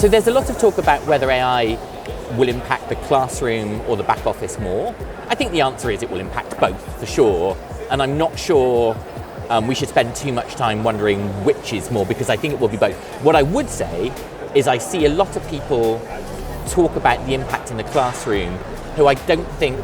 So there's a lot of talk about whether AI will impact the classroom or the back office more. I think the answer is it will impact both, for sure. And I'm not sure we should spend too much time wondering which is more, because I think it will be both. What I would say is I see a lot of people talk about the impact in the classroom who I don't think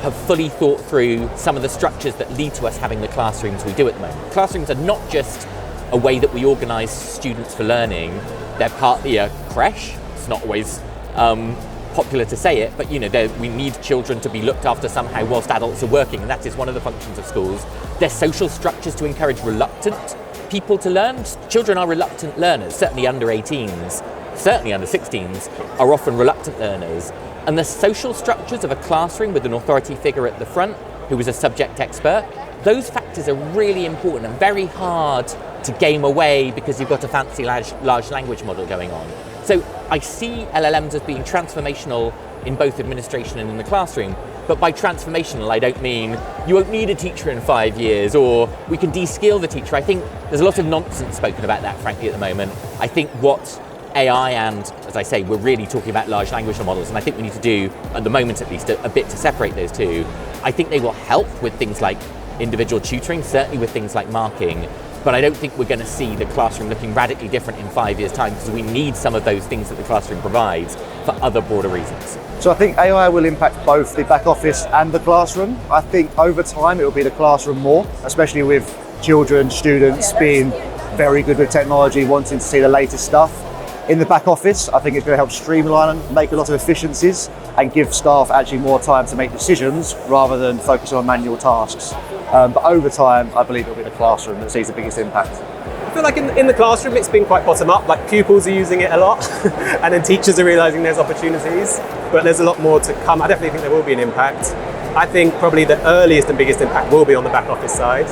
have fully thought through some of the structures that lead to us having the classrooms we do at the moment. Classrooms are not just a way that we organise students for learning, they're partly a creche. It's not always popular to say it, but we need children to be looked after somehow whilst adults are working, and that is one of the functions of schools. They're social structures to encourage reluctant people to learn. Children are reluctant learners, certainly under 18s, certainly under 16s, are often reluctant learners. And the social structures of a classroom with an authority figure at the front who is a subject expert, those factors are really important and very hard to game away because you've got a fancy large language model going on. So I see LLMs as being transformational in both administration and in the classroom, but by transformational I don't mean you won't need a teacher in 5 years or we can de-skill the teacher. I think there's a lot of nonsense spoken about that, frankly, at the moment. I think what AI and, as I say, we're really talking about large language models, and I think we need to do, at the moment at least, a bit to separate those two. I think they will help with things like individual tutoring, certainly with things like marking, but I don't think we're going to see the classroom looking radically different in 5 years' time, because we need some of those things that the classroom provides for other broader reasons. So I think AI will impact both the back office and the classroom. I think over time it will be the classroom more, especially with children, students being very good with technology, wanting to see the latest stuff. In the back office, I think it's going to help streamline and make a lot of efficiencies and give staff actually more time to make decisions rather than focus on manual tasks. But over time, I believe it'll be the classroom that sees the biggest impact. I feel like in the classroom, it's been quite bottom up, like pupils are using it a lot and then teachers are realizing there's opportunities, but there's a lot more to come. I definitely think there will be an impact. I think probably the earliest and biggest impact will be on the back office side.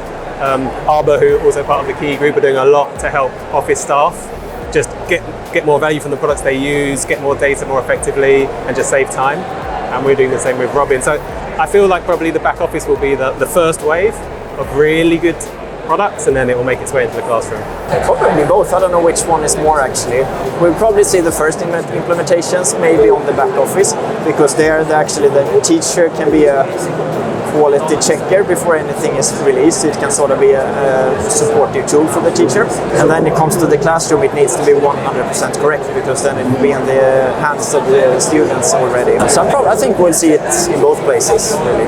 Arbor, who are also part of the Key Group, are doing a lot to help office staff just get more value from the products they use, get more data more effectively, and just save time. And we're doing the same with Robin. So I feel like probably the back office will be the first wave of really good products, and then it will make its way into the classroom. Probably both. I don't know which one is more actually. We'll probably see the first implementations maybe on the back office, because there the teacher can be a quality checker before anything is released. It can sort of be a supportive tool for the teacher. And then it comes to the classroom, it needs to be 100% correct, because then it will be in the hands of the students already. So I think we'll see it in both places, really.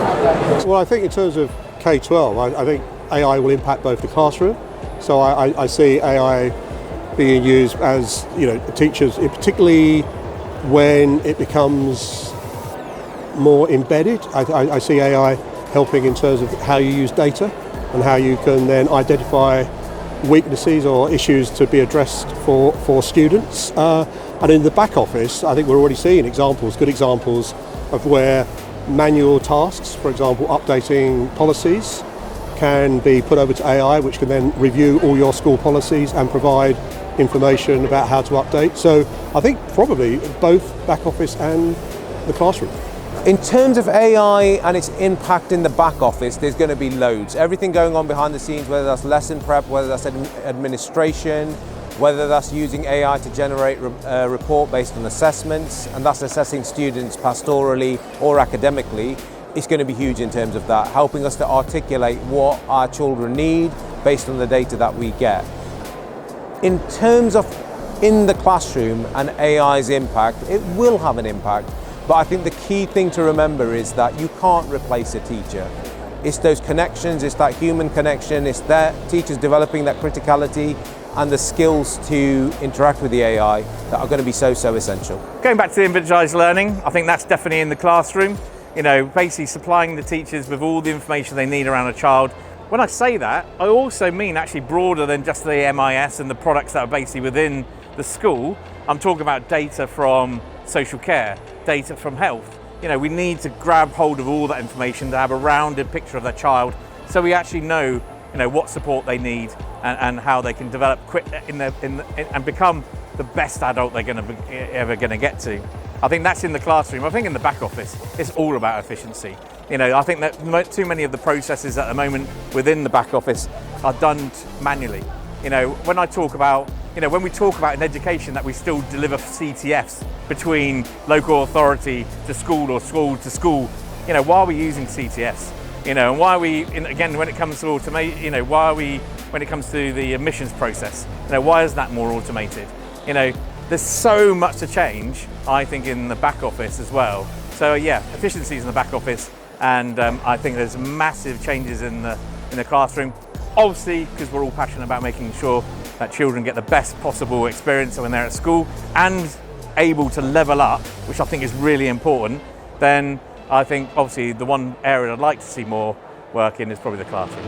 Well, I think in terms of K-12, I think AI will impact both the classroom. So I see AI being used as, teachers, particularly when it becomes more embedded. I see AI helping in terms of how you use data and how you can then identify weaknesses or issues to be addressed for students. And in the back office, I think we're already seeing good examples of where manual tasks, for example, updating policies, can be put over to AI, which can then review all your school policies and provide information about how to update. So I think probably both back office and the classroom. In terms of AI and its impact in the back office, there's going to be loads. Everything going on behind the scenes, whether that's lesson prep, whether that's administration, whether that's using AI to generate a report based on assessments, and that's assessing students pastorally or academically, it's going to be huge in terms of that, helping us to articulate what our children need based on the data that we get. In terms of in the classroom and AI's impact, it will have an impact. But I think the key thing to remember is that you can't replace a teacher. It's those connections, it's that human connection, it's that teachers developing that criticality and the skills to interact with the AI that are going to be so essential. Going back to the individualised learning, I think that's definitely in the classroom. Basically supplying the teachers with all the information they need around a child. When I say that, I also mean actually broader than just the MIS and the products that are basically within the school. I'm talking about data from social care, data from health. We need to grab hold of all that information to have a rounded picture of their child, so we actually know, what support they need and how they can develop quick and become the best adult they're ever going to get to. I think that's in the classroom. I think in the back office, it's all about efficiency. I think that too many of the processes at the moment within the back office are done manually. When I talk about You know, when we talk about in education that we still deliver CTFs between local authority to school or school to school, you know, why are we using CTFs? You know, and why are we, again, when it comes to automate, you know, why are we, when it comes to the admissions process, you know, why is that more automated? You know, there's so much to change, I think, in the back office as well. So yeah, efficiencies in the back office, and I think there's massive changes in the classroom. Obviously, because we're all passionate about making sure that children get the best possible experience when they're at school and able to level up, which I think is really important, then I think obviously the one area I'd like to see more work in is probably the classroom.